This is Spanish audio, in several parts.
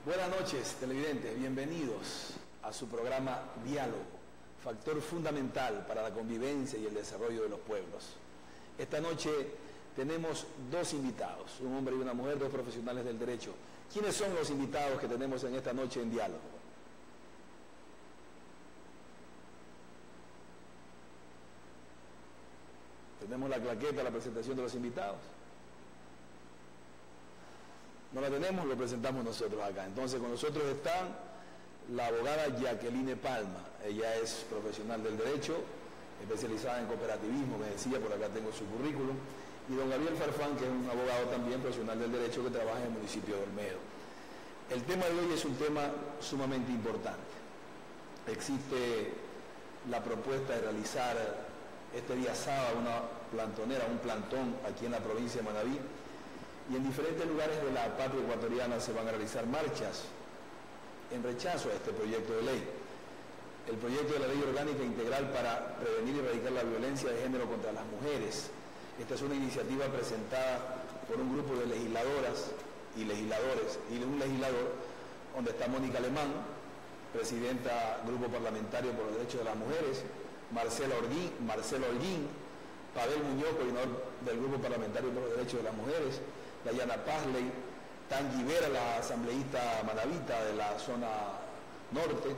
Buenas noches, televidentes. Bienvenidos a su programa Diálogo, factor fundamental para la convivencia y el desarrollo de los pueblos. Esta noche tenemos dos invitados, un hombre y una mujer, dos profesionales del derecho. ¿Quiénes son los invitados que tenemos en esta noche en Diálogo? ¿Tenemos la claqueta, la presentación de los invitados? No la tenemos, lo presentamos nosotros acá. Entonces con nosotros están la abogada Jacqueline Palma. Ella es profesional del derecho, especializada en cooperativismo, me decía, por acá tengo su currículum. Y don Gabriel Farfán, que es un abogado también profesional del derecho que trabaja en el municipio de Olmedo. El tema de hoy es un tema sumamente importante. Existe la propuesta de realizar este día sábado una plantonera, un plantón aquí en la provincia de Manabí, y en diferentes lugares de la patria ecuatoriana se van a realizar marchas en rechazo a este proyecto de ley. El proyecto de la Ley Orgánica Integral para prevenir y erradicar la violencia de género contra las mujeres. Esta es una iniciativa presentada por un grupo de legisladoras y legisladores y de un legislador, donde está Mónica Alemán, presidenta Grupo Parlamentario por los Derechos de las Mujeres, Marcelo Holguín, Pavel Muñoz, coordinador del Grupo Parlamentario por los Derechos de las Mujeres, Dayana Pazley, Tangi Vera, la asambleísta manabita de la zona norte,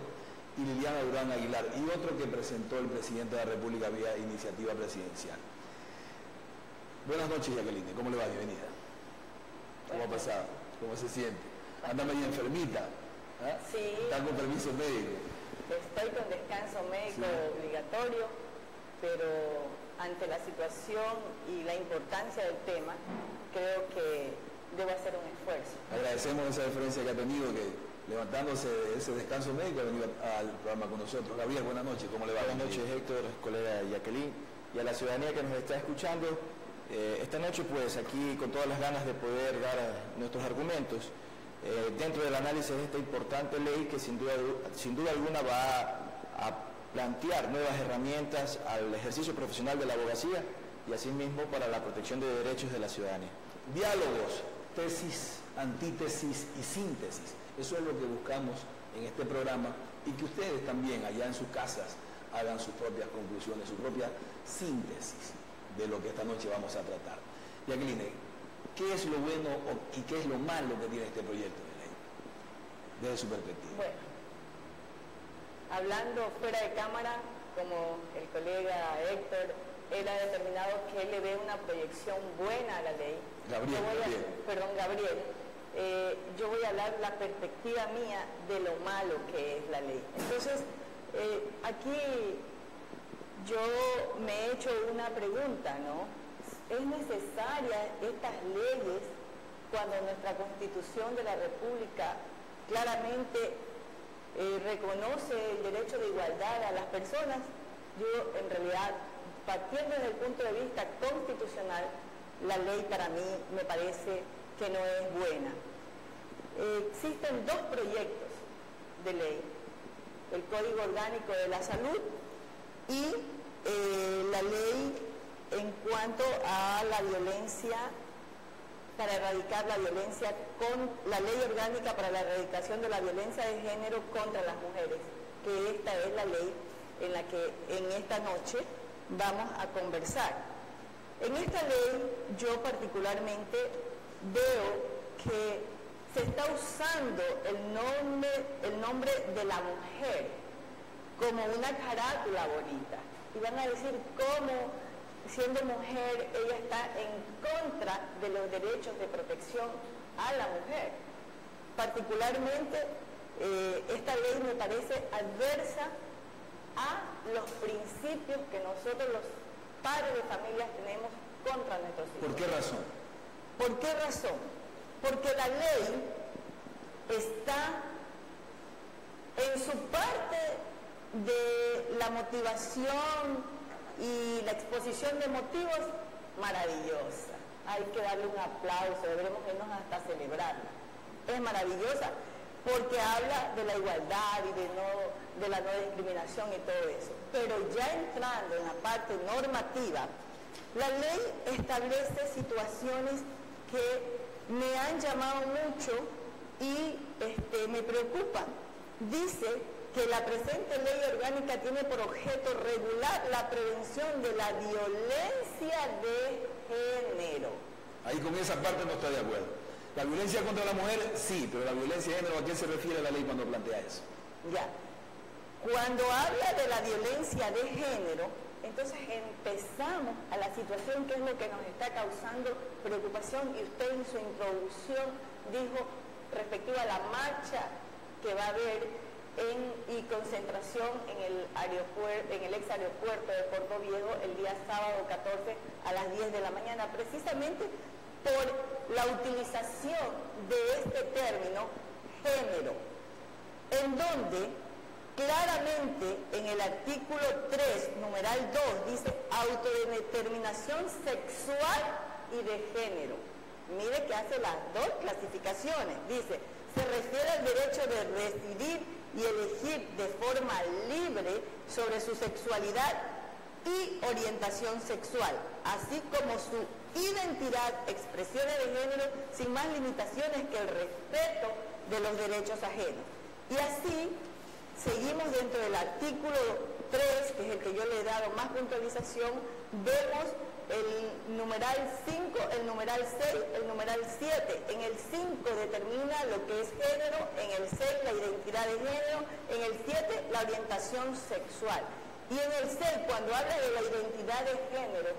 y Liliana Durán Aguilar, y otro que presentó el presidente de la República vía iniciativa presidencial. Buenas noches, Jacqueline, ¿cómo le va? Bienvenida. ¿Cómo ha pasado? ¿Cómo se siente? ¿Anda medio enfermita? ¿Ah? Sí. ¿Está con permiso médico? Estoy con descanso médico obligatorio, pero ante la situación y la importancia del tema, creo que debo hacer un esfuerzo. Agradecemos esa deferencia que ha tenido, que levantándose de ese descanso médico ha venido al programa con nosotros. Gabriel, buenas noches, ¿cómo le va? Buenas noches, Héctor, colega Jacqueline, y a la ciudadanía que nos está escuchando. Esta noche, pues, aquí con todas las ganas de poder dar nuestros argumentos dentro del análisis de esta importante ley que sin duda alguna va a plantear nuevas herramientas al ejercicio profesional de la abogacía y asimismo para la protección de derechos de la ciudadanía. Diálogos, tesis, antítesis y síntesis. Eso es lo que buscamos en este programa, y que ustedes también allá en sus casas hagan sus propias conclusiones, su propia síntesis de lo que esta noche vamos a tratar. Jacqueline, ¿qué es lo bueno y qué es lo malo que tiene este proyecto de ley, desde su perspectiva? Bueno, hablando fuera de cámara, como el colega Héctor, él ha determinado que él le ve una proyección buena a la ley. Gabriel, yo voy a hablar la perspectiva mía de lo malo que es la ley. Entonces, aquí yo me he hecho una pregunta, ¿no? ¿Es necesaria estas leyes cuando nuestra Constitución de la República claramente reconoce el derecho de igualdad a las personas? Yo, en realidad, partiendo desde el punto de vista constitucional, la ley para mí me parece que no es buena. Existen dos proyectos de ley: el Código Orgánico de la Salud y la ley en cuanto a la violencia, para erradicar la violencia, con la Ley Orgánica para la erradicación de la violencia de género contra las mujeres, que esta es la ley en la que en esta noche vamos a conversar. En esta ley yo particularmente veo que se está usando el nombre de la mujer como una carátula bonita, y van a decir cómo, siendo mujer, ella está en contra de los derechos de protección a la mujer. Particularmente, esta ley me parece adversa a los principios que nosotros los padres de familias tenemos contra nuestros hijos. ¿Por qué razón? ¿Por qué razón? Porque la ley está en su parte de la motivación y la exposición de motivos maravillosa. Hay que darle un aplauso, deberemos irnos hasta celebrarla. Es maravillosa porque habla de la igualdad y de la no discriminación y todo eso. Pero ya entrando en la parte normativa, la ley establece situaciones que me han llamado mucho y me preocupa. Dice que la presente ley orgánica tiene por objeto regular la prevención de la violencia de género. Ahí con esa parte no está de acuerdo. La violencia contra la mujer, sí, pero la violencia de género, ¿a qué se refiere la ley cuando plantea eso? Ya. Cuando habla de la violencia de género, entonces empezamos a la situación que es lo que nos está causando preocupación, y usted en su introducción dijo respecto a la marcha que va a haber y concentración en el ex aeropuerto de Puerto Viejo el día sábado 14 a las 10 de la mañana, precisamente por la utilización de este término género, en donde claramente en el artículo 3, numeral 2, dice autodeterminación sexual y de género. Mire que hace las dos clasificaciones. Dice, se refiere al derecho de decidir y elegir de forma libre sobre su sexualidad y orientación sexual, así como su identidad, expresiones de género, sin más limitaciones que el respeto de los derechos ajenos. Y así seguimos dentro del artículo 3, que es el que yo le he dado más puntualización, vemos el numeral 5, el numeral 6, el numeral 7. En el 5 determina lo que es género, en el 6 la identidad de género, en el 7 la orientación sexual. Y en el 6, cuando habla de la identidad de género,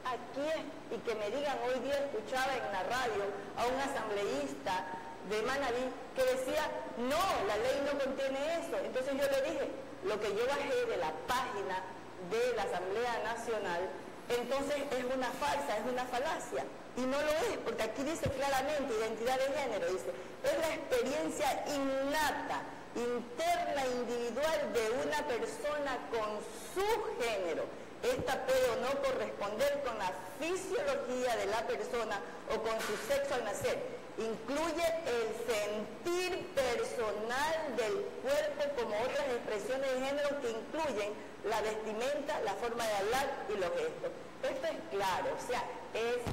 aquí es, y que me digan, hoy día escuchaba en la radio a un asambleísta de Manabí que decía, no, la ley no contiene eso. Entonces yo le dije, lo que yo bajé de la página de la Asamblea Nacional, entonces es una farsa, es una falacia. Y no lo es, porque aquí dice claramente, identidad de género, dice, es la experiencia innata, interna, individual de una persona con su género. Esta puede o no corresponder con la fisiología de la persona o con su sexo al nacer. Incluye el sentir personal del cuerpo como otras expresiones de género que incluyen la vestimenta, la forma de hablar y los gestos. Esto es claro, o sea, es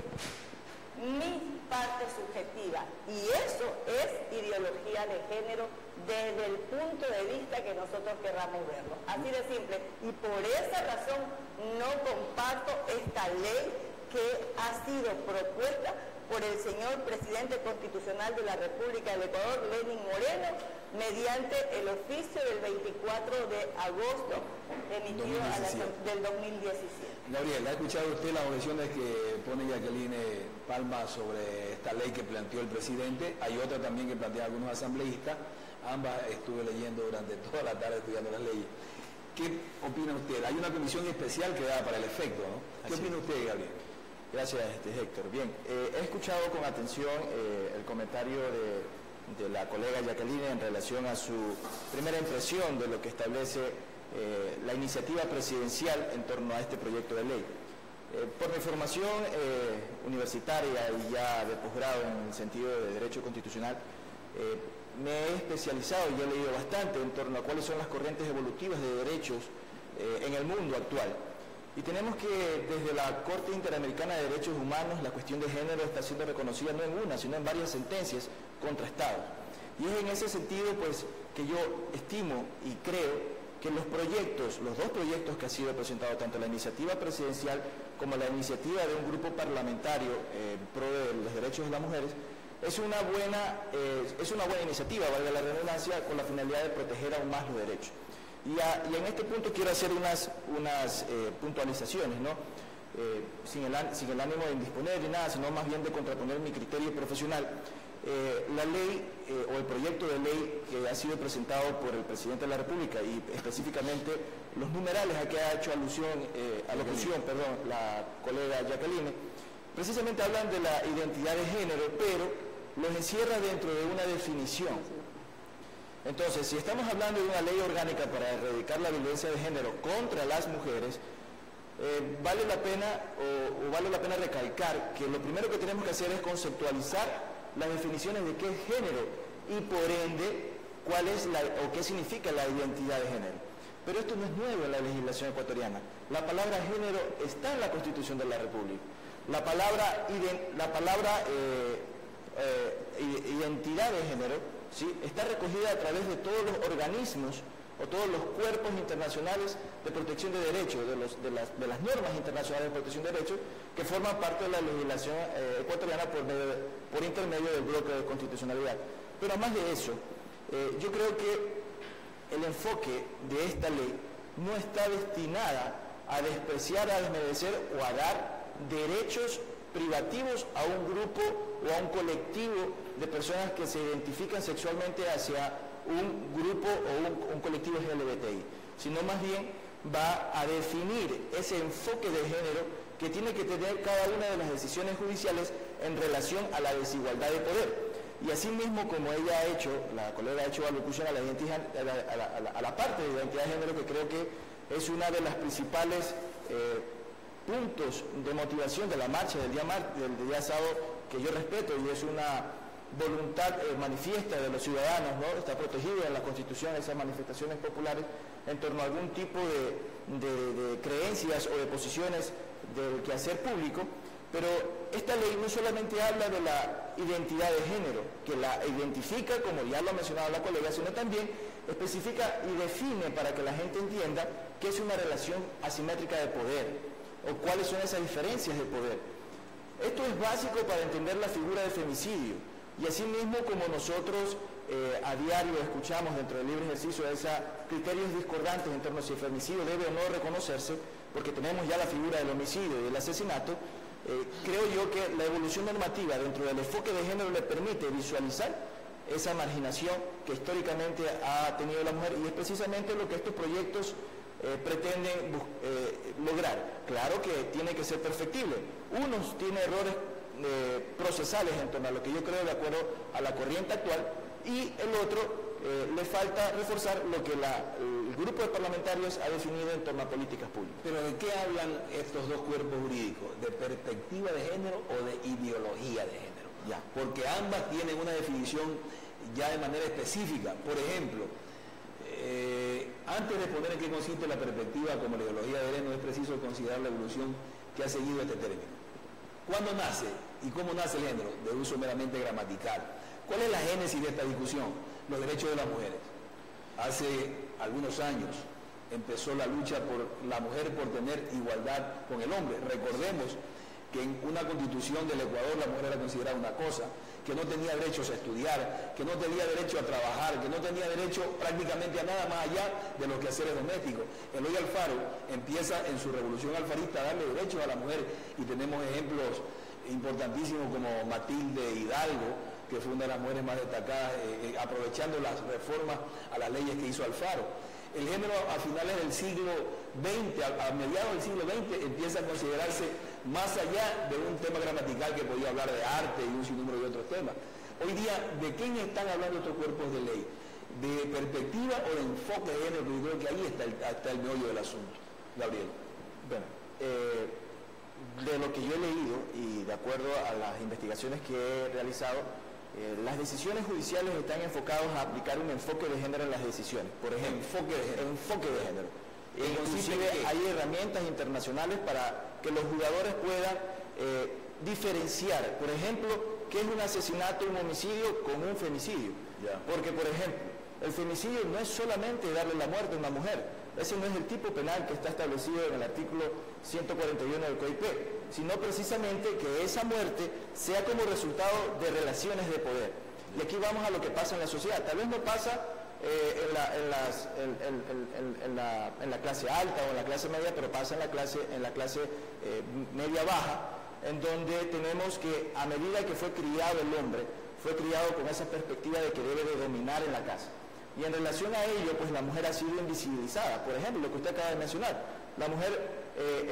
mi parte subjetiva y eso es ideología de género desde el punto de vista que nosotros querramos verlo. Así de simple. Y por esa razón no comparto esta ley que ha sido propuesta por el señor presidente constitucional de la República del Ecuador, Lenín Moreno, mediante el oficio del 24 de agosto emitido del 2017. Gabriel, ¿ha escuchado usted las objeciones que pone Jacqueline Palma sobre esta ley que planteó el presidente? Hay otra también que plantean algunos asambleístas. Ambas estuve leyendo durante toda la tarde estudiando las leyes. ¿Qué opina usted? Hay una comisión especial que da para el efecto, ¿no? ¿Qué opina usted, Gabriel? Gracias, Héctor. Bien, he escuchado con atención el comentario de la colega Jacqueline en relación a su primera impresión de lo que establece la iniciativa presidencial en torno a este proyecto de ley. Por mi formación universitaria y ya de posgrado en el sentido de Derecho Constitucional, me he especializado y he leído bastante en torno a cuáles son las corrientes evolutivas de derechos en el mundo actual. Y tenemos que desde la Corte Interamericana de Derechos Humanos la cuestión de género está siendo reconocida no en una, sino en varias sentencias contra Estados. Y es en ese sentido pues que yo estimo y creo que los dos proyectos que ha sido presentado, tanto la iniciativa presidencial como la iniciativa de un grupo parlamentario en pro de los derechos de las mujeres, es una buena iniciativa, valga la redundancia, con la finalidad de proteger aún más los derechos. Y en este punto quiero hacer unas puntualizaciones, ¿no? Sin el ánimo de indisponer ni nada, sino más bien de contraponer mi criterio profesional. La ley o el proyecto de ley que ha sido presentado por el presidente de la República y específicamente los numerales a que ha hecho alocución la colega Jacqueline, precisamente hablan de la identidad de género, pero los encierra dentro de una definición. Entonces, si estamos hablando de una ley orgánica para erradicar la violencia de género contra las mujeres, vale la pena recalcar que lo primero que tenemos que hacer es conceptualizar las definiciones de qué es género y por ende qué significa la identidad de género. Pero esto no es nuevo en la legislación ecuatoriana. La palabra género está en la Constitución de la República. La palabra identidad de género, ¿sí?, está recogida a través de todos los organismos o todos los cuerpos internacionales de protección de derechos, de las normas internacionales de protección de derechos, que forman parte de la legislación ecuatoriana por intermedio del bloque de constitucionalidad. Pero además de eso, yo creo que el enfoque de esta ley no está destinada a despreciar, a desmerecer o a dar derechos privativos a un grupo o a un colectivo de personas que se identifican sexualmente hacia un grupo o un colectivo LGBTI, sino más bien va a definir ese enfoque de género que tiene que tener cada una de las decisiones judiciales en relación a la desigualdad de poder. Y así mismo, como ella ha hecho, la colega ha hecho alocución a la parte de identidad de género, que creo que es una de las principales puntos de motivación de la marcha del día sábado, que yo respeto, y es una voluntad manifiesta de los ciudadanos, ¿no? Está protegida en la Constitución esas manifestaciones populares en torno a algún tipo de creencias o de posiciones del quehacer público, pero esta ley no solamente habla de la identidad de género, que la identifica, como ya lo ha mencionado la colega, sino también especifica y define para que la gente entienda qué es una relación asimétrica de poder o cuáles son esas diferencias de poder. Esto es básico para entender la figura de femicidio. Y así mismo, como nosotros a diario escuchamos dentro del libre ejercicio de esos criterios discordantes en torno a si el femicidio debe o no reconocerse, porque tenemos ya la figura del homicidio y del asesinato, creo yo que la evolución normativa dentro del enfoque de género le permite visualizar esa marginación que históricamente ha tenido la mujer, y es precisamente lo que estos proyectos pretenden lograr. Claro que tiene que ser perfectible. Unos tienen errores procesales en torno a lo que yo creo de acuerdo a la corriente actual, y el otro le falta reforzar lo que el grupo de parlamentarios ha definido en torno a políticas públicas. ¿Pero de qué hablan estos dos cuerpos jurídicos? ¿De perspectiva de género o de ideología de género? Ya, porque ambas tienen una definición ya de manera específica. Por ejemplo, antes de poner en qué consiste la perspectiva como la ideología de género, es preciso considerar la evolución que ha seguido este término. ¿Cuándo nace y cómo nace el género? De uso meramente gramatical. ¿Cuál es la génesis de esta discusión? Los derechos de las mujeres. Hace algunos años empezó la lucha por la mujer por tener igualdad con el hombre. Recordemos que en una constitución del Ecuador la mujer era considerada una cosa, que no tenía derechos a estudiar, que no tenía derecho a trabajar, que no tenía derecho prácticamente a nada más allá de los quehaceres domésticos. Eloy Alfaro empieza en su revolución alfarista a darle derechos a la mujer, y tenemos ejemplos importantísimos como Matilde Hidalgo, que fue una de las mujeres más destacadas, aprovechando las reformas a las leyes que hizo Alfaro. El género a finales del siglo XX, a mediados del siglo XX, empieza a considerarse más allá de un tema gramatical que podía hablar de arte y un sinnúmero de otros temas. Hoy día, ¿de quién están hablando estos cuerpos de ley? ¿De perspectiva o de enfoque de género? Yo creo que ahí está el meollo del asunto. Gabriel. Bueno, de lo que yo he leído y de acuerdo a las investigaciones que he realizado, las decisiones judiciales están enfocadas a aplicar un enfoque de género en las decisiones. Por ejemplo, enfoque de género. Inclusive hay herramientas internacionales para que los jugadores puedan diferenciar, por ejemplo, qué es un asesinato, un homicidio con un femicidio. Porque, por ejemplo, el femicidio no es solamente darle la muerte a una mujer. Ese no es el tipo penal que está establecido en el artículo 141 del COIP, sino precisamente que esa muerte sea como resultado de relaciones de poder. Y aquí vamos a lo que pasa en la sociedad. Tal vez no pasa en la clase alta o en la clase media, pero pasa en la clase media baja, en donde tenemos que, a medida que fue criado el hombre, fue criado con esa perspectiva de que debe de dominar en la casa. Y en relación a ello, pues la mujer ha sido invisibilizada. Por ejemplo, lo que usted acaba de mencionar, la mujer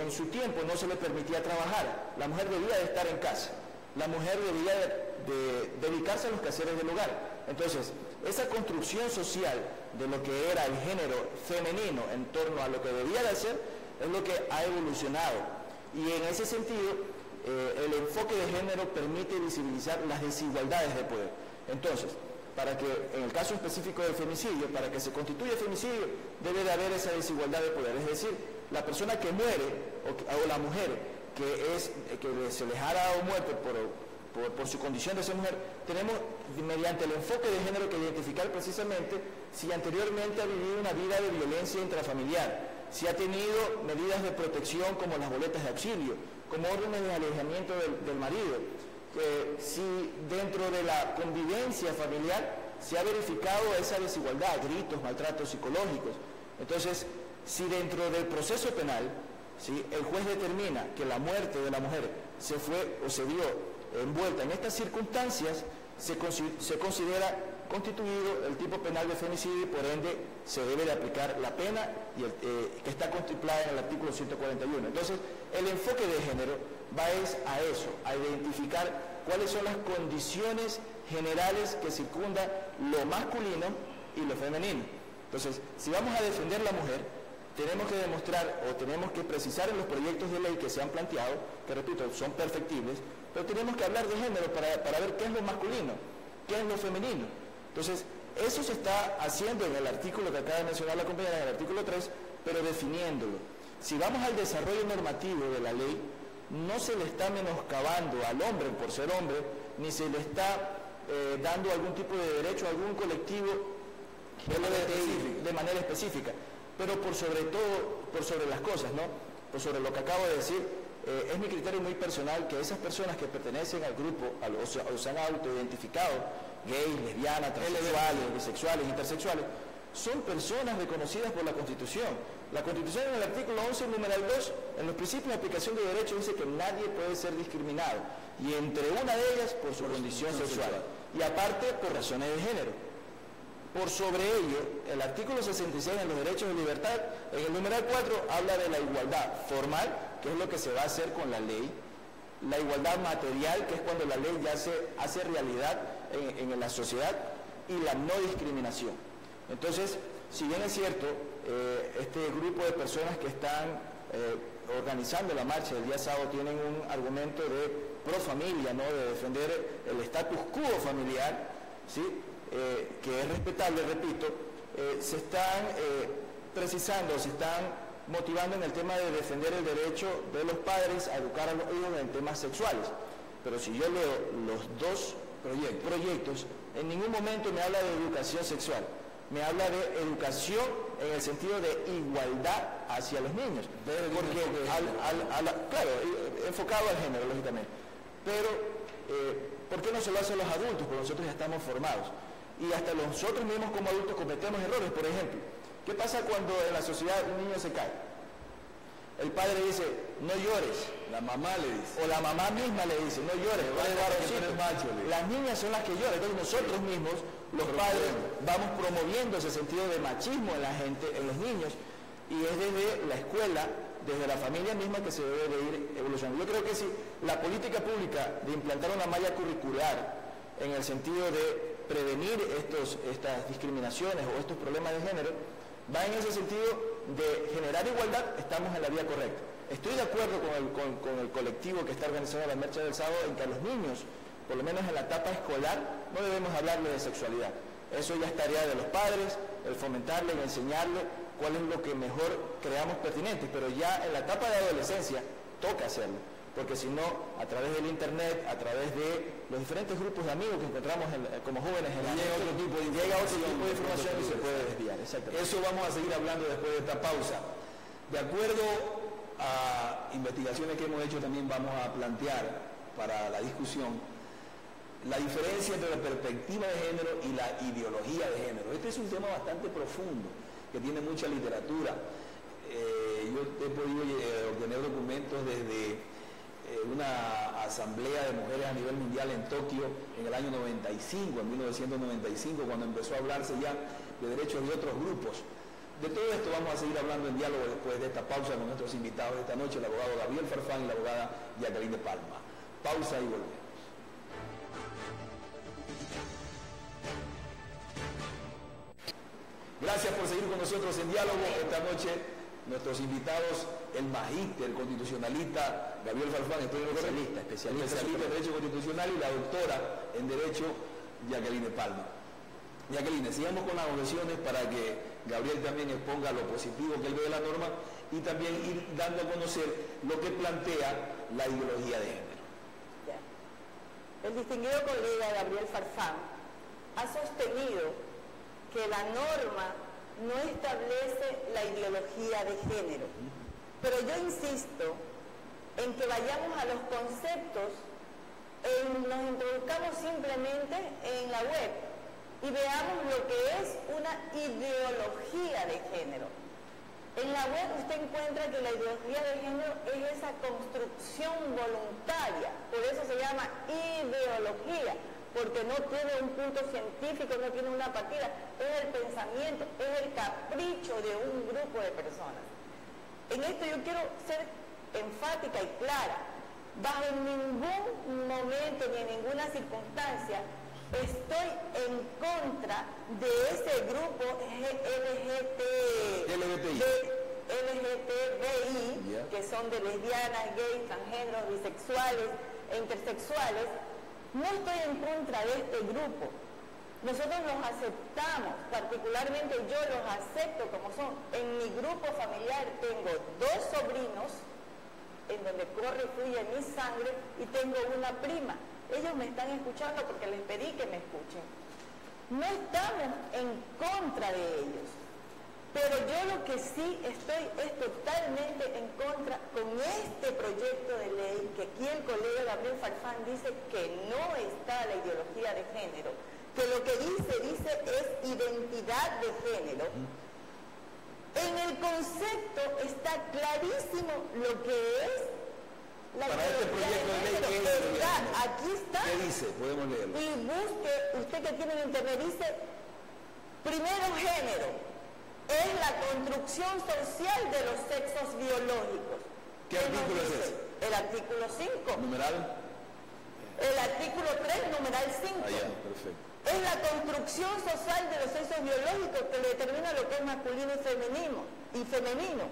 en su tiempo no se le permitía trabajar, la mujer debía de estar en casa, la mujer debía de dedicarse a los quehaceres del hogar. Entonces, esa construcción social de lo que era el género femenino en torno a lo que debía de hacer, es lo que ha evolucionado. Y en ese sentido, el enfoque de género permite visibilizar las desigualdades de poder. Entonces, para que, en el caso específico del femicidio, para que se constituya femicidio, debe de haber esa desigualdad de poder. Es decir, la persona que muere, o la mujer que se les ha dado muerte por su condición de ser mujer, tenemos mediante el enfoque de género que identificar precisamente si anteriormente ha vivido una vida de violencia intrafamiliar, si ha tenido medidas de protección como las boletas de auxilio, como órdenes de alejamiento del marido, si dentro de la convivencia familiar se ha verificado esa desigualdad, gritos, maltratos psicológicos. Entonces, si dentro del proceso penal, ¿sí?, el juez determina que la muerte de la mujer se fue o se vio envuelta en estas circunstancias, se considera constituido el tipo penal de femicidio y por ende se debe de aplicar la pena que está contemplada en el artículo 141. Entonces, el enfoque de género va a eso, a identificar cuáles son las condiciones generales que circundan lo masculino y lo femenino. Entonces, si vamos a defender la mujer, tenemos que demostrar o tenemos que precisar en los proyectos de ley que se han planteado, que repito, son perfectibles, pero tenemos que hablar de género para ver qué es lo masculino, qué es lo femenino. Entonces, eso se está haciendo en el artículo que acaba de mencionar la compañera, en el artículo 3, pero definiéndolo. Si vamos al desarrollo normativo de la ley, no se le está menoscabando al hombre por ser hombre, ni se le está dando algún tipo de derecho a algún colectivo de manera específica, pero por sobre todo, por sobre las cosas, ¿no? Por sobre lo que acabo de decir, es mi criterio muy personal que esas personas que pertenecen al grupo, o se han autoidentificado, gays, lesbianas, transexuales, bisexuales, intersexuales, son personas reconocidas por la Constitución. La Constitución en el artículo 11, numeral 2, en los principios de aplicación de derechos dice que nadie puede ser discriminado, y entre una de ellas por su condición sexual, y aparte por razones de género. Por sobre ello, el artículo 66 en los derechos de libertad, en el numeral 4, habla de la igualdad formal, que es lo que se va a hacer con la ley, la igualdad material, que es cuando la ley ya se hace realidad en la sociedad, y la no discriminación. Entonces, si bien es cierto, este grupo de personas que están organizando la marcha del día sábado tienen un argumento de pro familia, ¿no?, de defender el status quo familiar, ¿sí?, que es respetable, repito, se están precisando, se están motivando en el tema de defender el derecho de los padres a educar a los hijos en temas sexuales. Pero si yo leo los dos proyectos, en ningún momento me habla de educación sexual, me habla de educación en el sentido de igualdad hacia los niños, porque claro, enfocado al género, lógicamente, pero ¿por qué no se lo hacen los adultos? Porque nosotros ya estamos formados. Y hasta nosotros mismos como adultos cometemos errores. Por ejemplo, ¿qué pasa cuando en la sociedad un niño se cae? El padre dice, no llores. La mamá le dice. O la mamá misma le dice, no llores. Las niñas son las que lloran. Entonces nosotros mismos, los padres, vamos promoviendo ese sentido de machismo en la gente, en los niños. Y es desde la escuela, desde la familia misma que se debe de ir evolucionando. Yo creo que si la política pública de implantar una malla curricular en el sentido de prevenir estas discriminaciones o estos problemas de género, va en ese sentido de generar igualdad, estamos en la vía correcta. Estoy de acuerdo con el colectivo que está organizando la marcha del sábado en que a los niños, por lo menos en la etapa escolar, no debemos hablarle de sexualidad. Eso ya es tarea de los padres, el fomentarle, el enseñarle cuál es lo que mejor creamos pertinente, pero ya en la etapa de adolescencia toca hacerlo, porque si no, a través del internet, a través de los diferentes grupos de amigos que encontramos como jóvenes en la llega otro tipo de información y se puede desviar. Eso vamos a seguir hablando después de esta pausa. De acuerdo a investigaciones que hemos hecho, también vamos a plantear para la discusión la diferencia entre la perspectiva de género y la ideología de género. Este es un tema bastante profundo, que tiene mucha literatura. Yo he podido obtener documentos desde una asamblea de mujeres a nivel mundial en Tokio en el año 95, en 1995, cuando empezó a hablarse ya de derechos de otros grupos. De todo esto vamos a seguir hablando en diálogo después de esta pausa con nuestros invitados de esta noche, el abogado Gabriel Farfán y la abogada Jacqueline de Palma. Pausa y volvemos. Gracias por seguir con nosotros en diálogo esta noche. Nuestros invitados, el magíster constitucionalista Gabriel Farfán, especialista en Derecho Constitucional, y la doctora en Derecho Jacqueline Palma. Jacqueline, sigamos con las objeciones para que Gabriel también exponga lo positivo que él ve de la norma y también ir dando a conocer lo que plantea la ideología de género. Ya. el distinguido colega Gabriel Farfán ha sostenido que la norma no establece la ideología de género. Pero yo insisto en que vayamos a los conceptos, nos introduzcamos simplemente en la web y veamos lo que es una ideología de género. En la web usted encuentra que la ideología de género es esa construcción voluntaria, por eso se llama ideología, porque no tiene un punto científico, no tiene una partida, es el pensamiento, es el capricho de un grupo de personas. En esto yo quiero ser enfática y clara. Bajo ningún momento ni en ninguna circunstancia estoy en contra de ese grupo LGTBI, que son de lesbianas, gays, transgéneros, bisexuales e intersexuales. No estoy en contra de este grupo. Nosotros los aceptamos, particularmente yo los acepto como son. En mi grupo familiar tengo 2 sobrinos, en donde corre y fluye mi sangre, y tengo una prima. Ellos me están escuchando porque les pedí que me escuchen. No estamos en contra de ellos, pero yo lo que sí estoy es totalmente en contra con este proyecto de ley, que aquí el colega Gabriel Farfán dice que no está la ideología de género, que lo que dice es identidad de género. En el concepto está clarísimo lo que es la para este proyecto de ley. Aquí está. ¿Qué dice? Podemos leerlo. Y busque, usted que tiene en internet, dice, primero género, es la construcción social de los sexos biológicos. ¿Qué artículo es ese? El artículo 5. ¿Numeral? El artículo 3, numeral 5. Ah, ya, perfecto. Es la construcción social de los sexos biológicos que determina lo que es masculino y femenino.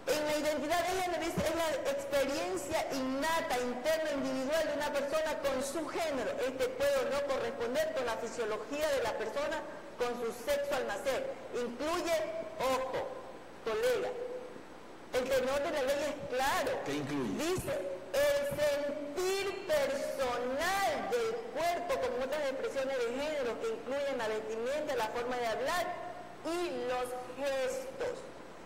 En la identidad de género dice, es la experiencia innata, interna, individual de una persona con su género. Este puede o no corresponder con la fisiología de la persona con su sexo al nacer. Incluye, ojo, colega, el tenor de la ley es claro. ¿Qué incluye? Dice, el sentir personal del cuerpo, como otras expresiones de género que incluyen la vestimenta, la forma de hablar y los gestos.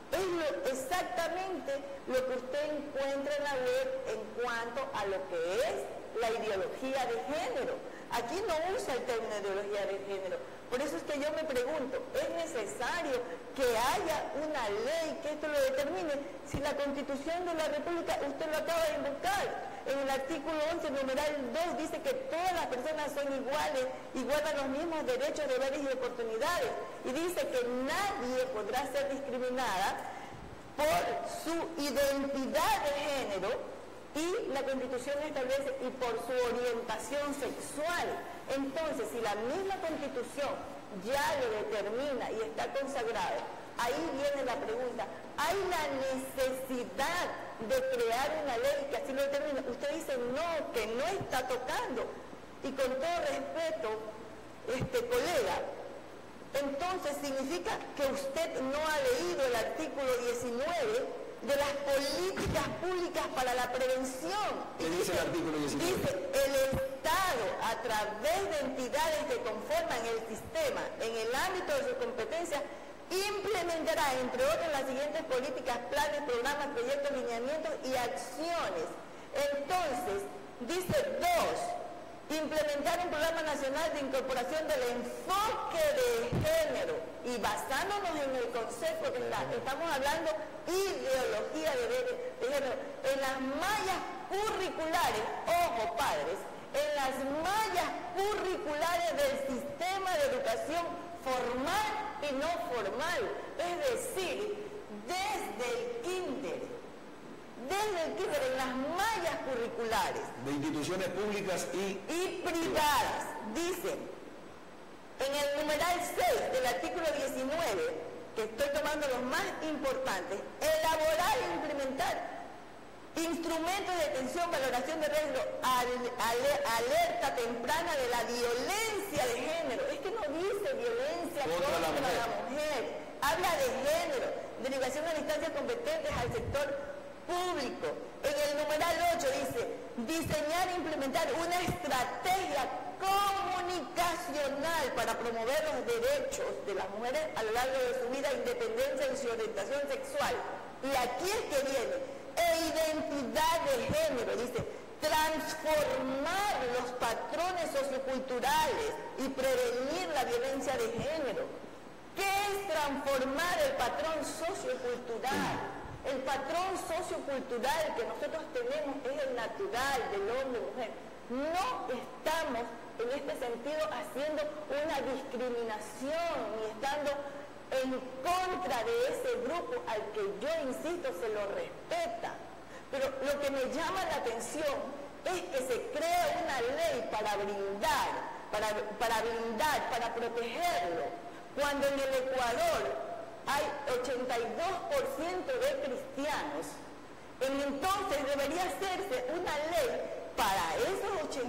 Es exactamente lo que usted encuentra en la web en cuanto a lo que es la ideología de género. Aquí no usa el término ideología de género. Por eso es que yo me pregunto, ¿es necesario que haya una ley que esto lo determine? Si la Constitución de la República, usted lo acaba de invocar, en el artículo 11, numeral 2, dice que todas las personas son iguales, igualan los mismos derechos, deberes y oportunidades. Y dice que nadie podrá ser discriminada por su identidad de género, y la Constitución establece, y por su orientación sexual. Entonces, si la misma Constitución ya lo determina y está consagrado, ahí viene la pregunta, ¿hay la necesidad de crear una ley que así lo determine? Usted dice no, que no está tocando. Y con todo respeto, colega, entonces significa que usted no ha leído el artículo 19 de las políticas públicas para la prevención. ¿Qué dice el artículo 19? Dice, el Estado, a través de entidades que conforman el sistema en el ámbito de sus competencias, implementará, entre otras, las siguientes políticas, planes, programas, proyectos, lineamientos y acciones. Entonces, dice 2, implementar un programa nacional de incorporación del enfoque de género, y basándonos en el concepto que estamos hablando, ideología de género, en las mallas curriculares, ojo padres, en las mallas curriculares del sistema de educación formal y no formal, es decir, desde el kinder, en las mallas curriculares. De instituciones públicas y privadas. Dicen, en el numeral 6 del artículo 19, que estoy tomando los más importantes, elaborar e implementar instrumentos de atención, valoración de riesgo, alerta temprana de la violencia de género. Es que no dice violencia contra la mujer, habla de género, derivación a instancias competentes al sector público. En el numeral 8 dice, diseñar e implementar una estrategia comunicacional para promover los derechos de las mujeres a lo largo de su vida, independencia de su orientación sexual. Y aquí es que viene, e identidad de género, dice, transformar los patrones socioculturales y prevenir la violencia de género. ¿Qué es transformar el patrón sociocultural? El patrón sociocultural que nosotros tenemos es el natural del hombre y mujer. No estamos en este sentido haciendo una discriminación ni estando en contra de ese grupo al que yo insisto se lo respeta. Pero lo que me llama la atención es que se crea una ley para blindar, para protegerlo, cuando en el Ecuador hay 82% de cristianos. Entonces debería hacerse una ley para esos 82%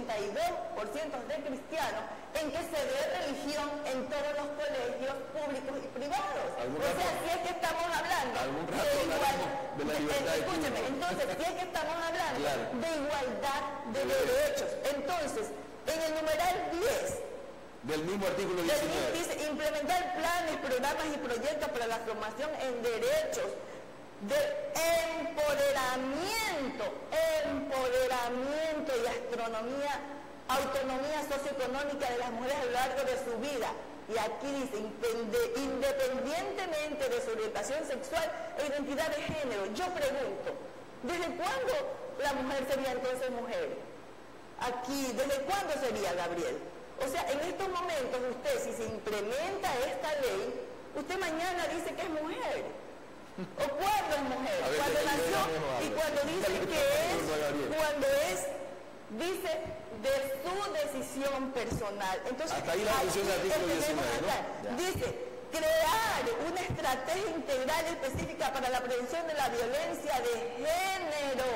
de cristianos en que se dé religión en todos los colegios públicos y privados. O sea, si es que estamos hablando de igualdad, escúcheme, entonces si es que estamos hablando de igualdad de derechos, entonces en el numeral 10 del mismo artículo 19 dice implementar planes, programas y proyectos para la formación en derechos de empoderamiento y autonomía socioeconómica de las mujeres a lo largo de su vida. Y aquí dice, independientemente de su orientación sexual e identidad de género. Yo pregunto, ¿desde cuándo la mujer sería entonces mujer? Aquí, ¿desde cuándo sería, Gabriel? O sea, en estos momentos usted, si se implementa esta ley, usted mañana dice que es mujer. ¿O cuándo es mujer? Cuando nació y cuando dice que es, dice de su decisión personal. Entonces, hasta ahí la función del artículo 19, ¿no? Dice, crear una estrategia integral específica para la prevención de la violencia de género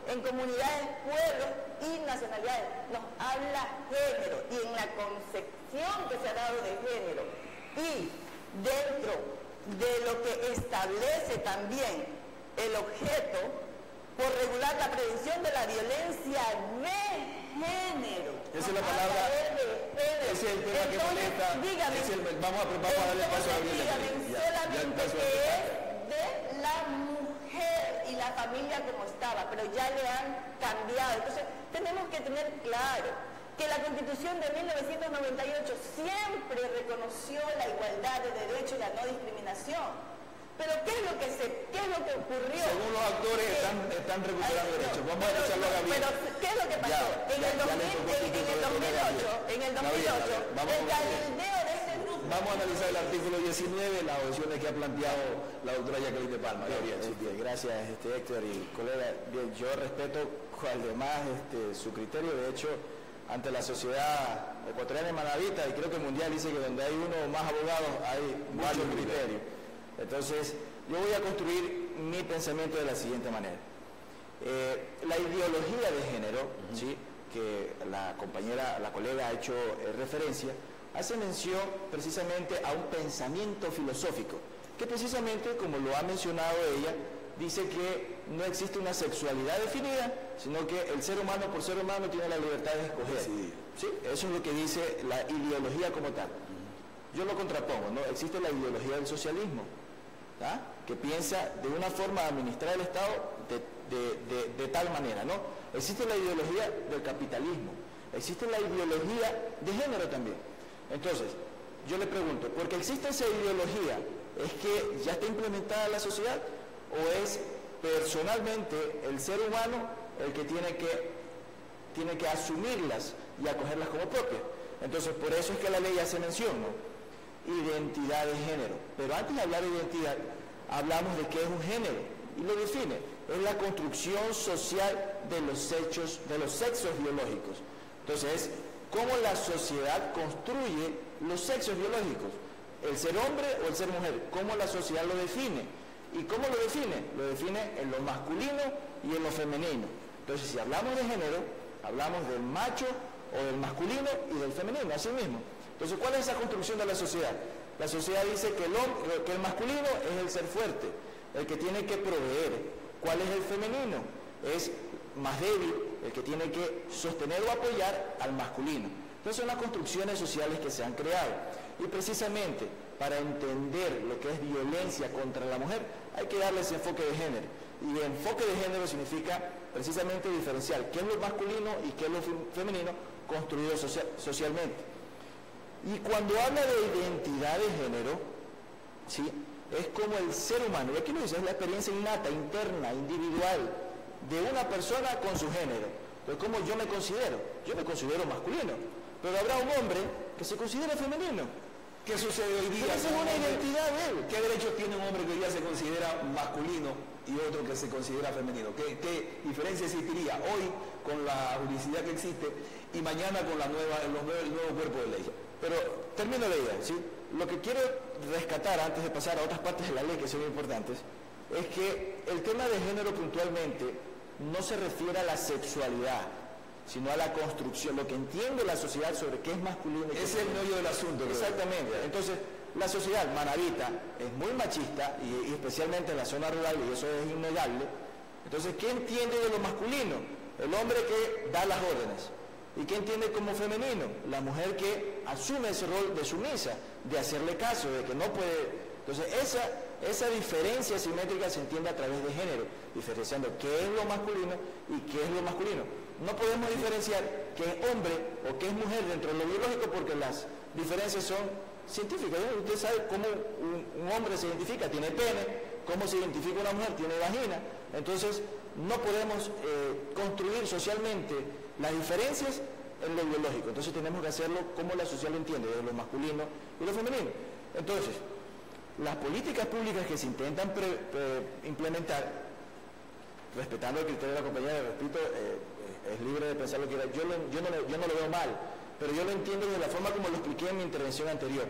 en comunidades, pueblos y nacionalidades. Nos habla género y en la concepción que se ha dado de género. Y dentro de lo que establece también el objeto por regular la prevención de la violencia de género. Esa es la palabra, ese es el tema que molesta. Dígame, vamos a darle paso a Gabriel. Solamente que es de la mujer y la familia como estaba, pero ya le han cambiado. Entonces tenemos que tener claro que la Constitución de 1998 siempre reconoció la igualdad de derechos y la no discriminación. Pero ¿qué es lo que ocurrió? Según los actores están recuperando derechos. Vamos a escucharlo a Gabriel. Pero ¿qué es lo que pasó? En el 2008, el cabildeo de ese grupo. Vamos a analizar el artículo 19, las opciones que ha planteado la doctora Jacqueline de Palma. Gabriel. Bien, gracias Héctor y colega. Bien, yo respeto además su criterio. De hecho, ante la sociedad ecuatoriana y manabita, y creo que mundial dice que donde hay uno o más abogados hay varios criterios. Entonces, yo voy a construir mi pensamiento de la siguiente manera. La ideología de género, ¿sí?, que la colega ha hecho referencia, hace mención precisamente a un pensamiento filosófico, que precisamente, como lo ha mencionado ella, dice que no existe una sexualidad definida, sino que el ser humano por ser humano tiene la libertad de escoger. ¿Sí? Eso es lo que dice la ideología como tal. Yo lo contrapongo, ¿no? Existe la ideología del socialismo, ¿ah?, que piensa de una forma de administrar el Estado de tal manera, ¿no? Existe la ideología del capitalismo, existe la ideología de género también. Entonces, yo le pregunto, ¿por qué existe esa ideología? ¿Es que ya está implementada en la sociedad o es personalmente el ser humano el que tiene que asumirlas y acogerlas como propias? Entonces, por eso es que la ley hace mención, ¿no? Identidad de género. Pero antes de hablar de identidad, hablamos de qué es un género y lo define. Es la construcción social de los sexos biológicos. Entonces, ¿cómo la sociedad construye los sexos biológicos? El ser hombre o el ser mujer, ¿cómo la sociedad lo define? ¿Y cómo lo define? Lo define en lo masculino y en lo femenino. Entonces, si hablamos de género, hablamos del macho o del masculino y del femenino, así mismo. Entonces, ¿cuál es esa construcción de la sociedad? La sociedad dice que el masculino es el ser fuerte, el que tiene que proveer, ¿Cuál es el femenino? Es más débil, el que tiene que sostener o apoyar al masculino. Entonces son las construcciones sociales que se han creado. Y precisamente para entender lo que es violencia contra la mujer, hay que darle ese enfoque de género. Y enfoque de género significa precisamente diferenciar qué es lo masculino y qué es lo femenino construido socialmente. Y cuando habla de identidad de género, ¿sí?, es como el ser humano, y aquí lo dice, es la experiencia innata, interna, individual, de una persona con su género. Entonces, ¿cómo yo me considero? Yo me considero masculino, pero habrá un hombre que se considere femenino. ¿Qué sucede hoy día? Esa es una identidad de él. ¿Qué derechos tiene un hombre que hoy día se considera masculino y otro que se considera femenino? ¿Qué diferencia existiría hoy con la juridicidad que existe y mañana con el nuevo cuerpo de ley? Pero termino la idea, ¿sí? Lo que quiero rescatar antes de pasar a otras partes de la ley que son importantes es que el tema de género puntualmente no se refiere a la sexualidad, sino a la construcción, lo que entiende la sociedad sobre qué es masculino y qué es el meollo del asunto. Exactamente. Entonces, la sociedad manabita es muy machista y especialmente en la zona rural, y eso es innegable. Entonces, ¿qué entiende de lo masculino? El hombre que da las órdenes. ¿Y qué entiende como femenino? La mujer que asume ese rol de sumisa, de hacerle caso, de que no puede. Entonces, esa diferencia simétrica se entiende a través de género, diferenciando qué es lo masculino y qué es lo masculino. No podemos diferenciar qué es hombre o qué es mujer dentro de lo biológico porque las diferencias son científicas. Usted sabe cómo un hombre se identifica, tiene pene, cómo se identifica una mujer, tiene vagina. Entonces, no podemos construir socialmente las diferencias en lo biológico. Entonces, tenemos que hacerlo como la sociedad lo entiende, de lo masculino y lo femenino. Entonces, las políticas públicas que se intentan implementar, respetando el criterio de la compañera, repito, es libre de pensar lo que quiera, yo no lo veo mal, pero yo lo entiendo de la forma como lo expliqué en mi intervención anterior.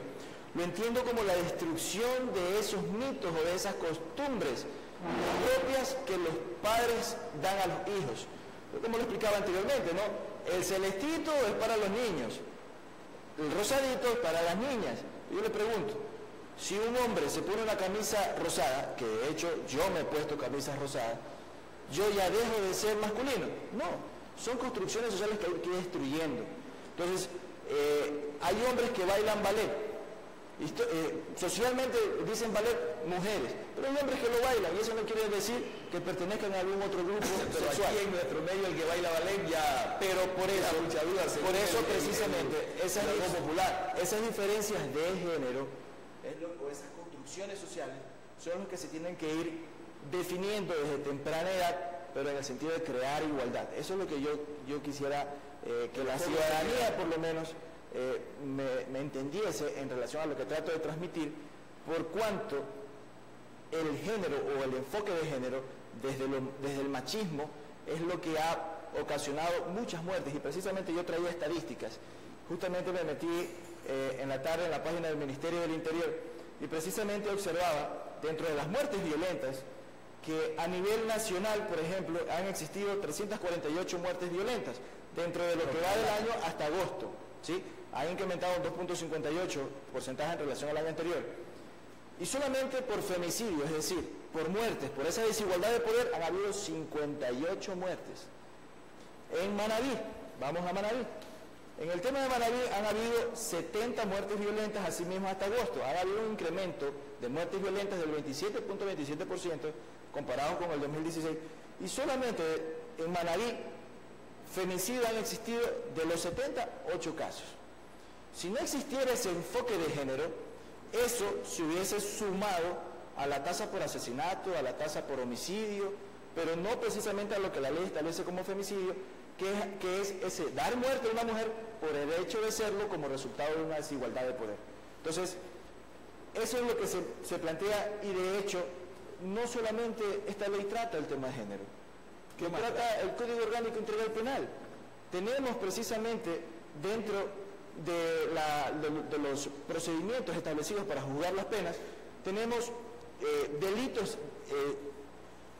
Lo entiendo como la destrucción de esos mitos o de esas costumbres propias que los padres dan a los hijos. Como lo explicaba anteriormente, ¿no? El celestito es para los niños, el rosadito es para las niñas. Yo le pregunto, si un hombre se pone una camisa rosada, que de hecho yo me he puesto camisas rosadas, ¿yo ya dejo de ser masculino? No, son construcciones sociales que hay que ir destruyendo. Entonces, hay hombres que bailan ballet. Socialmente dicen ballet mujeres, pero hay hombres que lo bailan y eso no quiere decir que pertenezcan a algún otro grupo pero sexual. Aquí en nuestro medio el que baila ballet ya... Pero por eso precisamente esas diferencias de género o esas construcciones sociales son los que se tienen que ir definiendo desde temprana edad, pero en el sentido de crear igualdad. Eso es lo que yo quisiera que la ciudadanía por lo menos me entendiese en relación a lo que trato de transmitir, por cuanto el género o el enfoque de género desde el machismo es lo que ha ocasionado muchas muertes. Y precisamente yo traía estadísticas, justamente me metí en la tarde en la página del Ministerio del Interior y precisamente observaba dentro de las muertes violentas que a nivel nacional, por ejemplo, han existido 348 muertes violentas dentro de lo que va del año hasta agosto, ¿sí? Ha incrementado un 2.58% en relación al año anterior. Y solamente por femicidio, es decir, por muertes, por esa desigualdad de poder, han habido 58 muertes. En Manabí, vamos a Manabí. En el tema de Manabí han habido 70 muertes violentas, así mismo hasta agosto. Ha habido un incremento de muertes violentas del 27.27% comparado con el 2016. Y solamente en Manabí, femicidios han existido de los 70, 8 casos. Si no existiera ese enfoque de género, eso se hubiese sumado a la tasa por asesinato, a la tasa por homicidio, pero no precisamente a lo que la ley establece como femicidio, que es ese dar muerte a una mujer por el hecho de serlo como resultado de una desigualdad de poder. Entonces, eso es lo que se plantea y de hecho, no solamente esta ley trata el tema de género, que trata el Código Orgánico Integral Penal. Tenemos precisamente dentro de los procedimientos establecidos para juzgar las penas, tenemos delitos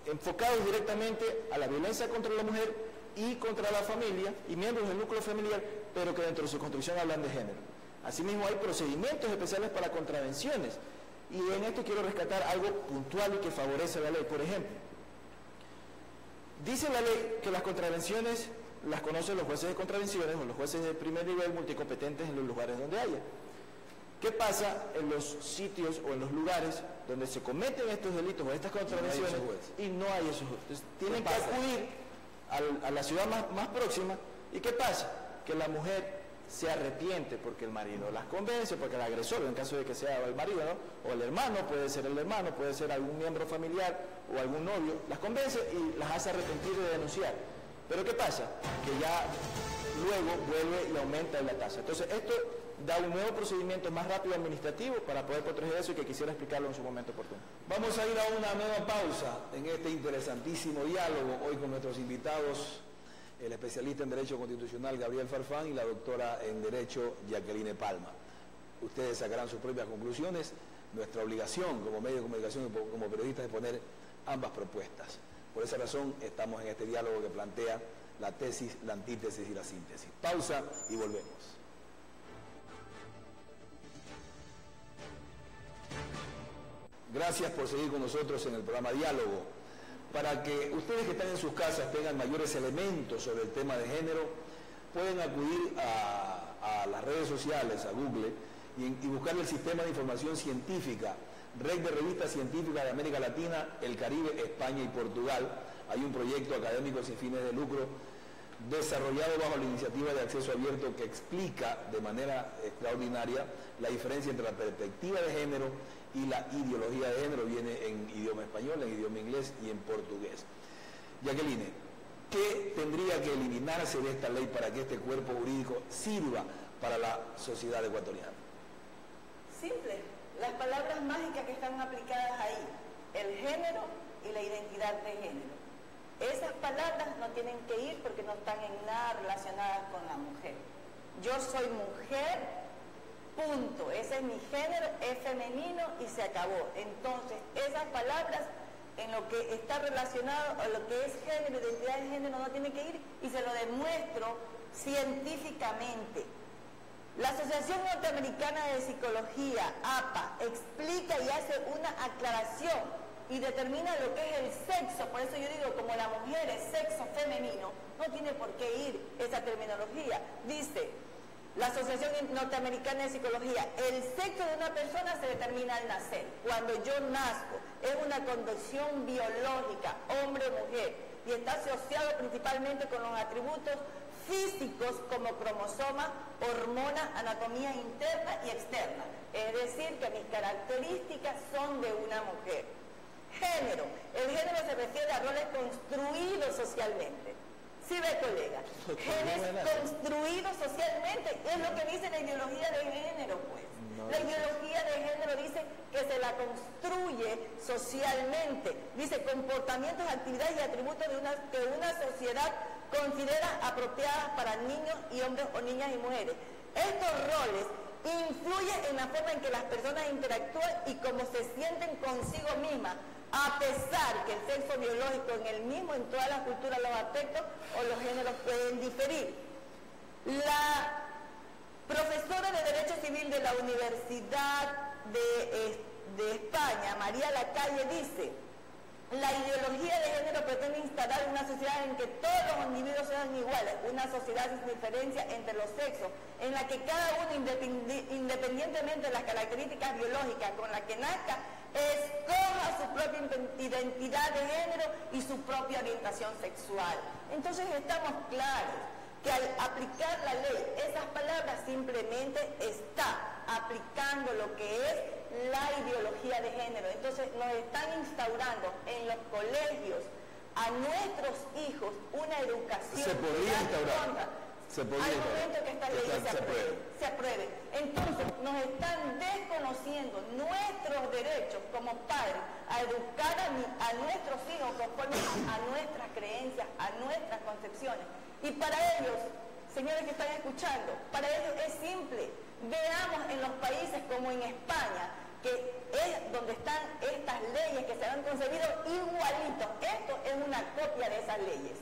enfocados directamente a la violencia contra la mujer y contra la familia y miembros del núcleo familiar, pero que dentro de su construcción hablan de género. Asimismo hay procedimientos especiales para contravenciones y en esto quiero rescatar algo puntual y que favorece la ley. Por ejemplo, Dice la ley que las contravenciones las conocen los jueces de contravenciones o los jueces de primer nivel multicompetentes en los lugares donde haya. ¿Qué pasa en los sitios o en los lugares donde se cometen estos delitos o estas contravenciones y no hay esos jueces? Tienen que acudir a la ciudad más próxima. ¿Y qué pasa? Que la mujer se arrepiente porque el marido las convence, porque el agresor, en caso de que sea el marido, ¿no? O el hermano, puede ser el hermano, puede ser algún miembro familiar o algún novio, las convence y las hace arrepentir de denunciar. Pero ¿qué pasa? Que ya luego vuelve y aumenta la tasa. Entonces esto da un nuevo procedimiento más rápido administrativo para poder proteger eso y que quisiera explicarlo en su momento oportuno. Vamos a ir a una nueva pausa en este interesantísimo diálogo hoy con nuestros invitados, el especialista en Derecho Constitucional Gabriel Farfán y la doctora en Derecho Jacqueline Palma. Ustedes sacarán sus propias conclusiones. Nuestra obligación como medio de comunicación y como periodistas es poner ambas propuestas. Por esa razón estamos en este diálogo que plantea la tesis, la antítesis y la síntesis. Pausa y volvemos. Gracias por seguir con nosotros en el programa Diálogo. Para que ustedes que están en sus casas tengan mayores elementos sobre el tema de género, pueden acudir a las redes sociales, a Google, y buscar el Sistema de Información Científica, Red de Revistas Científicas de América Latina, el Caribe, España y Portugal. Hay un proyecto académico sin fines de lucro desarrollado bajo la iniciativa de acceso abierto que explica de manera extraordinaria la diferencia entre la perspectiva de género y la ideología de género. Viene en idioma español, en idioma inglés y en portugués. Jacqueline, ¿qué tendría que eliminarse de esta ley para que este cuerpo jurídico sirva para la sociedad ecuatoriana? Simple, las palabras mágicas que están aplicadas ahí, el género y la identidad de género. Esas palabras no tienen que ir porque no están en nada relacionadas con la mujer. Yo soy mujer, punto. Ese es mi género, es femenino y se acabó. Entonces, esas palabras en lo que está relacionado a lo que es género, identidad de género, no tienen que ir y se lo demuestro científicamente. La Asociación Norteamericana de Psicología, APA, explica y hace una aclaración y determina lo que es el sexo. Por eso yo digo, como la mujer es sexo femenino, no tiene por qué ir esa terminología. Dice la Asociación Norteamericana de Psicología, el sexo de una persona se determina al nacer. Cuando yo nazco, es una condición biológica, hombre o mujer, y está asociado principalmente con los atributos físicos como cromosoma, hormona, anatomía interna y externa. Es decir, que mis características son de una mujer. Género. El género se refiere a roles construidos socialmente. ¿Sí ve, colega? Genes construidos socialmente. Es lo que dice la ideología de género, pues. La ideología de género dice que se la construye socialmente. Dice comportamientos, actividades y atributos que una sociedad considera apropiadas para niños y hombres o niñas y mujeres. Estos roles influyen en la forma en que las personas interactúan y cómo se sienten consigo mismas, a pesar que el sexo biológico en todas las culturas, los aspectos o los géneros pueden diferir. La profesora de Derecho Civil de la Universidad de España, María Lacalle, dice: la ideología de género pretende instalar una sociedad en que todos los individuos sean iguales, una sociedad sin diferencia entre los sexos, en la que cada uno, independientemente de las características biológicas con las que nazca, escoja su propia identidad de género y su propia orientación sexual. Entonces estamos claros que al aplicar la ley, esas palabras simplemente está aplicando lo que es la ideología de género. Entonces nos están instaurando en los colegios a nuestros hijos una educación. Se podría instaurar. Se podría al momento que esta ley se apruebe. Entonces nos están desconociendo nuestros derechos como padres a educar a nuestros hijos conforme a nuestras creencias, a nuestras concepciones. Y para ellos, señores que están escuchando, para ellos es simple. Veamos en los países como en España, que es donde están estas leyes que se han concebido igualitos. Esto es una copia de esas leyes.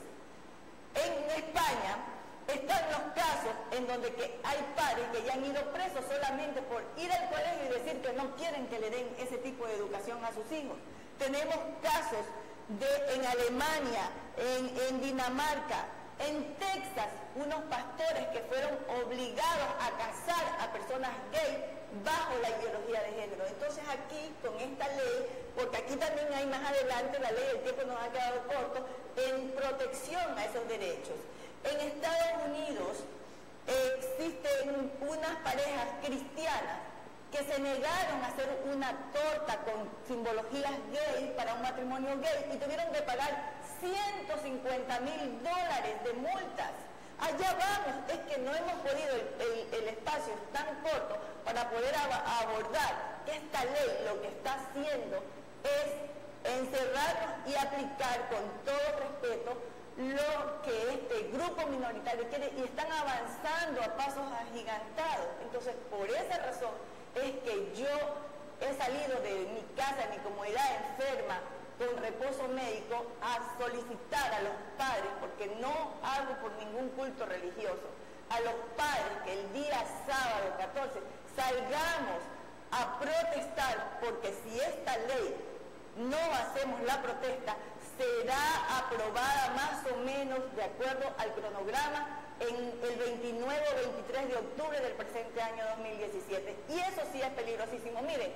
En España están los casos en donde que hay padres que ya han ido presos solamente por ir al colegio y decir que no quieren que le den ese tipo de educación a sus hijos. Tenemos casos en Alemania, en Dinamarca, en Texas, unos pastores que fueron obligados a casar a personas gay bajo la ideología de género. Entonces aquí, con esta ley, porque aquí también hay más adelante la ley, el tiempo nos ha quedado corto, en protección a esos derechos. En Estados Unidos existen unas parejas cristianas que se negaron a hacer una torta con simbologías gay para un matrimonio gay y tuvieron que pagar $150,000 de multas. Allá vamos, es que no hemos podido, el espacio es tan corto para poder abordar que esta ley lo que está haciendo es encerrarnos y aplicar con todo respeto lo que este grupo minoritario quiere, y están avanzando a pasos agigantados. Entonces, por esa razón es que yo he salido de mi casa, de mi comodidad enferma, con reposo médico, a solicitar a los padres, porque no hago por ningún culto religioso, a los padres que el día sábado 14 salgamos a protestar, porque si esta ley no hacemos la protesta, será aprobada más o menos de acuerdo al cronograma en el 29 o 23 de octubre del presente año 2017. Y eso sí es peligrosísimo. Miren,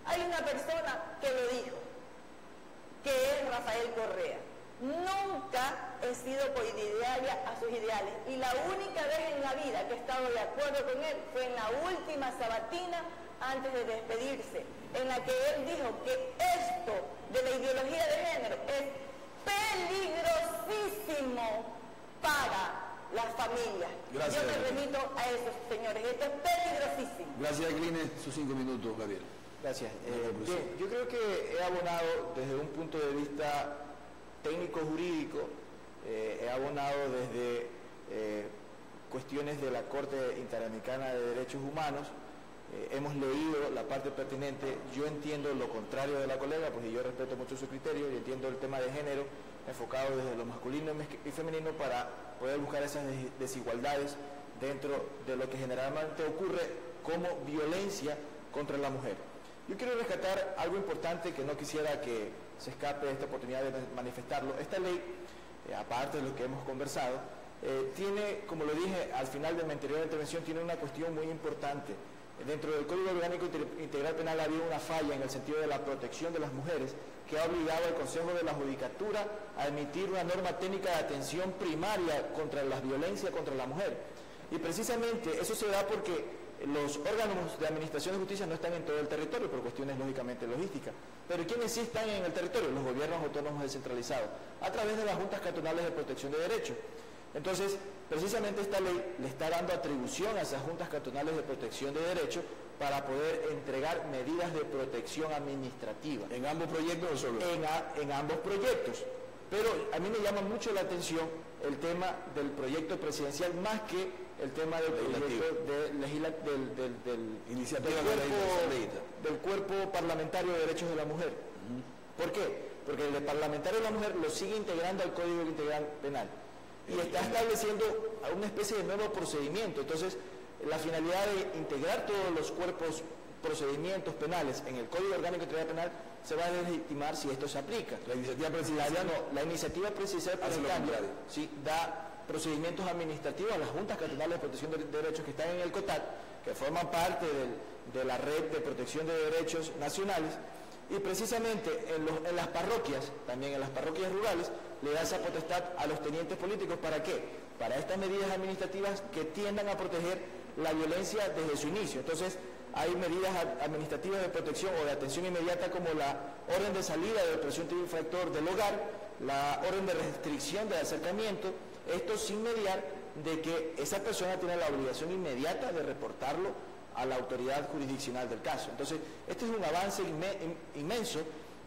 hay una persona que lo dijo, que es Rafael Correa. Nunca he sido coididaria a sus ideales, y la única vez en la vida que he estado de acuerdo con él fue en la última sabatina antes de despedirse, en la que él dijo que esto de la ideología de género es peligrosísimo para las familias. Gracias, yo me remito a eso, señores, esto es peligrosísimo. Gracias, Jacqueline. Sus 5 minutos, Gabriel. Gracias. Bien, yo creo que he abonado desde un punto de vista técnico-jurídico, he abonado desde cuestiones de la Corte Interamericana de Derechos Humanos, hemos leído la parte pertinente. Yo entiendo lo contrario de la colega, pues yo respeto mucho su criterio, y entiendo el tema de género enfocado desde lo masculino y femenino para poder buscar esas desigualdades dentro de lo que generalmente ocurre como violencia contra la mujer. Yo quiero rescatar algo importante que no quisiera que se escape de esta oportunidad de manifestarlo. Esta ley, aparte de lo que hemos conversado, tiene, como lo dije al final de mi anterior intervención, tiene una cuestión muy importante. Dentro del Código Orgánico Integral Penal había una falla en el sentido de la protección de las mujeres, que ha obligado al Consejo de la Judicatura a emitir una norma técnica de atención primaria contra la violencia contra la mujer. Y precisamente eso se da porque los órganos de administración de justicia no están en todo el territorio por cuestiones lógicamente logísticas. Pero ¿quiénes sí están en el territorio? Los gobiernos autónomos descentralizados, a través de las juntas cantonales de protección de derechos. Entonces, precisamente esta ley le está dando atribución a esas juntas cantonales de protección de derechos para poder entregar medidas de protección administrativa. ¿En ambos proyectos o solo? En ambos proyectos. Pero a mí me llama mucho la atención el tema del proyecto presidencial más que el tema del proyecto del cuerpo parlamentario de derechos de la mujer. ¿Por qué? Porque el parlamentario de la mujer lo sigue integrando al Código Integral Penal y está estableciendo una especie de nuevo procedimiento. Entonces, la finalidad de integrar todos los cuerpos, procedimientos penales en el Código Orgánico Integral Penal se va a legitimar si esto se aplica. La iniciativa presidencial no, la iniciativa presidencial sí, da procedimientos administrativos a las juntas cantonales de protección de derechos que están en el COTAD, que forman parte de la red de protección de derechos nacionales, y precisamente en las parroquias, también en las parroquias rurales, le da esa potestad a los tenientes políticos. ¿Para qué? Para estas medidas administrativas que tiendan a proteger la violencia desde su inicio. Entonces, hay medidas administrativas de protección o de atención inmediata, como la orden de salida del presunto infractor del hogar, la orden de restricción del acercamiento, esto sin mediar de que esa persona tiene la obligación inmediata de reportarlo a la autoridad jurisdiccional del caso. Entonces, este es un avance inmenso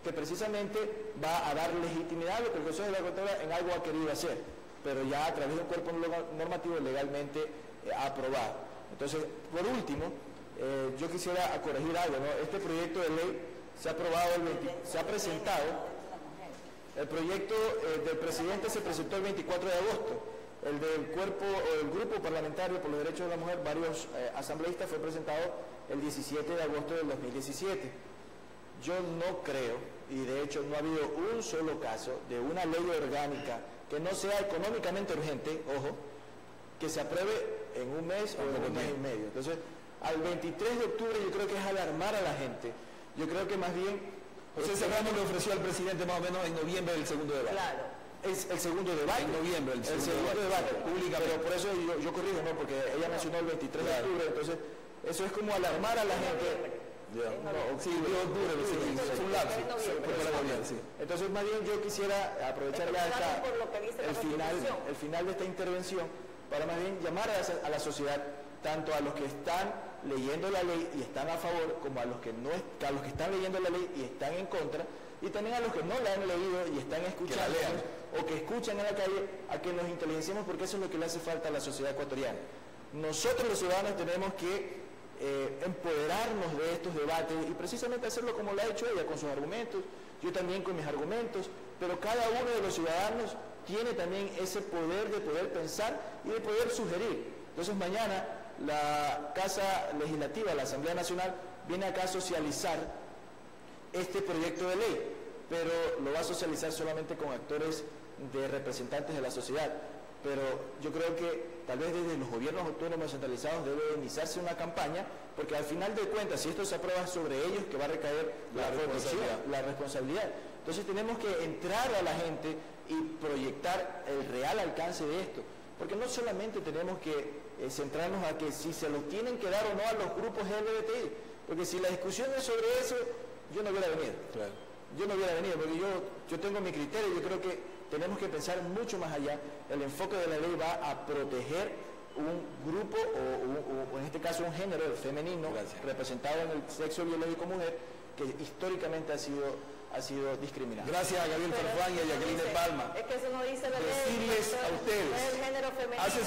que precisamente va a dar legitimidad a lo que el Consejo de la Judicatura en algo ha querido hacer, pero ya a través de un cuerpo normativo legalmente aprobado. Entonces, por último, yo quisiera corregir algo, ¿no? Este proyecto de ley se ha presentado, el proyecto del presidente se presentó el 24 de agosto, el del grupo parlamentario por los derechos de la mujer, varios asambleístas, fue presentado el 17 de agosto del 2017. yo no creo, y de hecho no ha habido un solo caso de una ley orgánica que no sea económicamente urgente, ojo, que se apruebe en un mes o en un mes y medio. Entonces, al 23 de octubre yo creo que es alarmar a la gente. Yo creo que más bien... José Serrano le ofreció al presidente más o menos en noviembre el segundo debate. Claro. Es el segundo debate. En noviembre, el segundo debate. Pública, pero por eso yo corrijo, ¿no? Porque ella mencionó el 23 de octubre, entonces eso es como alarmar a la gente. Sí, octubre, es un lapso. Entonces, más bien yo quisiera aprovechar ya el final de esta intervención para más bien llamar a la sociedad, tanto a los que están leyendo la ley y están a favor, como a los que están leyendo la ley y están en contra, y también a los que no la han leído y están escuchando o que escuchan en la calle, a que nos inteligenciemos, porque eso es lo que le hace falta a la sociedad ecuatoriana. Nosotros los ciudadanos tenemos que empoderarnos de estos debates y precisamente hacerlo como lo ha hecho ella, con sus argumentos, yo también con mis argumentos, pero cada uno de los ciudadanos tiene también ese poder de poder pensar y de poder sugerir. Entonces mañana la Casa Legislativa, la Asamblea Nacional, viene acá a socializar este proyecto de ley, pero lo va a socializar solamente con actores de representantes de la sociedad. Pero yo creo que tal vez desde los gobiernos autónomos centralizados debe iniciarse una campaña, porque al final de cuentas, si esto se aprueba sobre ellos, que va a recaer la responsabilidad. Entonces tenemos que entrar a la gente y proyectar el real alcance de esto, porque no solamente tenemos que centrarnos a que si se los tienen que dar o no a los grupos LGBTI, porque si la discusión es sobre eso, yo no hubiera venido. Claro. Yo no hubiera venido, porque yo tengo mi criterio, yo creo que tenemos que pensar mucho más allá. El enfoque de la ley va a proteger un grupo o en este caso un género femenino representado en el sexo biológico mujer que históricamente ha sido discriminado. Gracias a Gabriel Farfán y a Jacqueline Palma. Es que eso no dice la ley. Decirles a ustedes, hace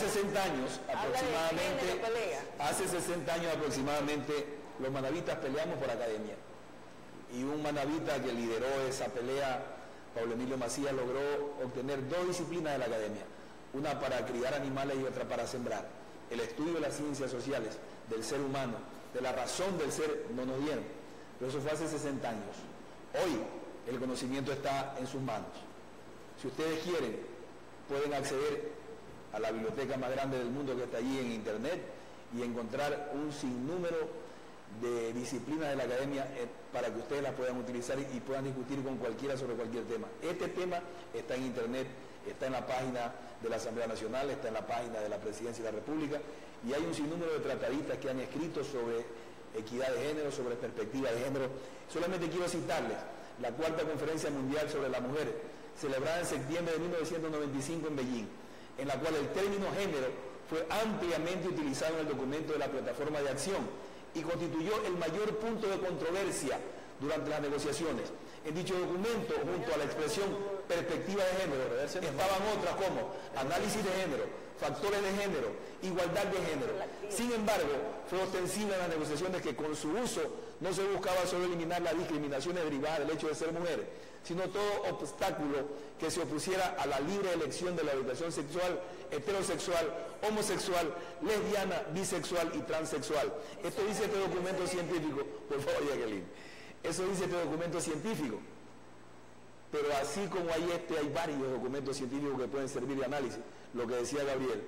60 años aproximadamente, los manavitas peleamos por academia. Y un manavita que lideró esa pelea, Pablo Emilio Macías, logró obtener 2 disciplinas de la academia, una para criar animales y otra para sembrar. El estudio de las ciencias sociales, del ser humano, de la razón del ser, no nos dieron. Pero eso fue hace 60 años. Hoy el conocimiento está en sus manos. Si ustedes quieren, pueden acceder a la biblioteca más grande del mundo que está allí en internet y encontrar un sinnúmero de disciplinas de la academia para que ustedes las puedan utilizar y puedan discutir con cualquiera sobre cualquier tema. Este tema está en internet, está en la página de la Asamblea Nacional, está en la página de la Presidencia de la República, y hay un sinnúmero de tratadistas que han escrito sobre equidad de género, sobre perspectiva de género. Solamente quiero citarles la 4ª Conferencia Mundial sobre la Mujer, celebrada en septiembre de 1995 en Beijing, en la cual el término género fue ampliamente utilizado en el documento de la Plataforma de Acción y constituyó el mayor punto de controversia durante las negociaciones. En dicho documento, junto a la expresión perspectiva de género, estaban otras como análisis de género, factores de género, igualdad de género. Sin embargo, fue ostensible en las negociaciones que con su uso no se buscaba solo eliminar las discriminaciones derivadas del hecho de ser mujer, sino todo obstáculo que se opusiera a la libre elección de la orientación sexual, heterosexual, homosexual, lesbiana, bisexual y transexual. Esto dice este documento científico, por favor, Jacqueline. Eso dice este documento científico. Pero así como hay hay varios documentos científicos que pueden servir de análisis. Lo que decía Gabriel,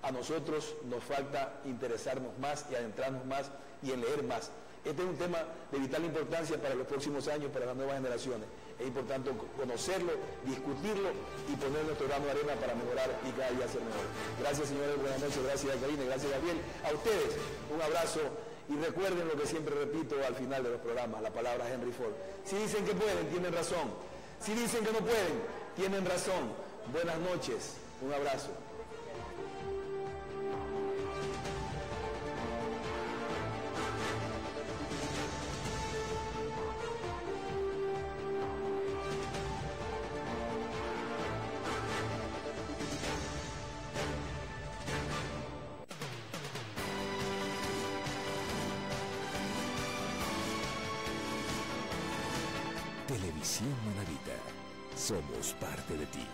a nosotros nos falta interesarnos más y adentrarnos más y en leer más. Este es un tema de vital importancia para los próximos años, para las nuevas generaciones. Es importante conocerlo, discutirlo y poner nuestro grano de arena para mejorar y cada día ser mejor. Gracias, señores, buenas noches, gracias, Jacqueline, gracias, Gabriel. A ustedes, un abrazo y recuerden lo que siempre repito al final de los programas, la palabra Henry Ford. Si dicen que pueden, tienen razón. Si dicen que no pueden, tienen razón. Buenas noches, un abrazo. Televisión Manavita. Somos parte de ti.